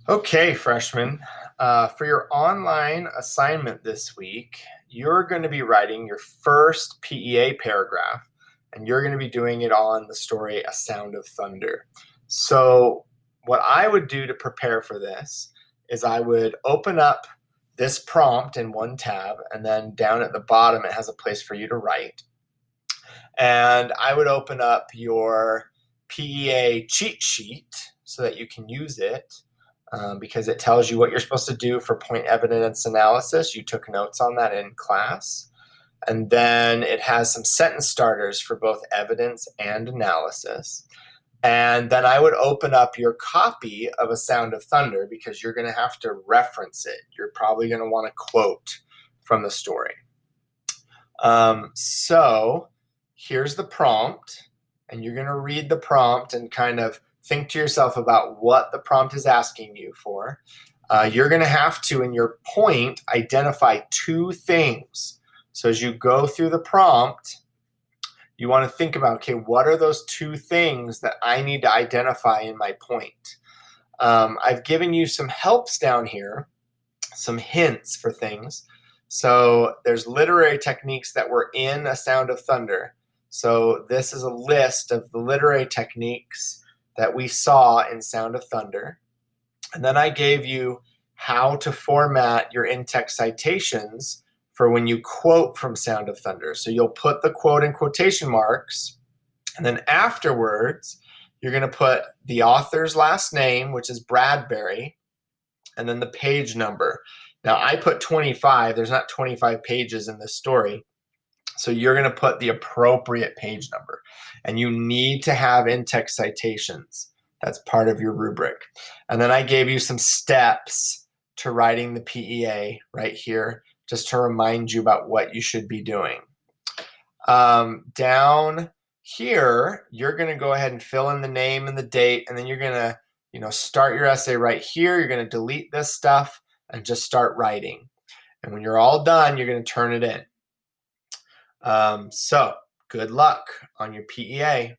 Okay, freshmen, for your online assignment this week, you're going to be writing your first PEA paragraph, and you're going to be doing it on the story A Sound of Thunder. So what I would do to prepare for this is I would open up this prompt in one tab, and then down at the bottom it has a place for you to write. And I would open up your PEA cheat sheet so that you can use it. Because it tells you what you're supposed to do for point evidence analysis. You took notes on that in class. And then it has some sentence starters for both evidence and analysis. And then I would open up your copy of A Sound of Thunder because you're going to have to reference it. You're probably going to want to quote from the story. So here's the prompt, and you're going to read the prompt and kind of think to yourself about what the prompt is asking you for. You're going to have to, in your point, identify two things. So as you go through the prompt, you want to think about, okay, what are those two things that I need to identify in my point? I've given you some helps down here, some hints for things. So there's literary techniques that were in A Sound of Thunder. So this is a list of the literary techniques that we saw in Sound of Thunder. And then I gave you how to format your in-text citations for when you quote from Sound of Thunder. So you'll put the quote in quotation marks, and then afterwards, you're going to put the author's last name, which is Bradbury, and then the page number. Now, I put 25. There's not 25 pages in this story. So you're going to put the appropriate page number. And you need to have in-text citations. That's part of your rubric. And then I gave you some steps to writing the PEA right here, just to remind you about what you should be doing. Down here, you're going to go ahead and fill in the name and the date, and then you're going to start your essay right here. You're going to delete this stuff and just start writing. And when you're all done, you're going to turn it in. So good luck on your PEA.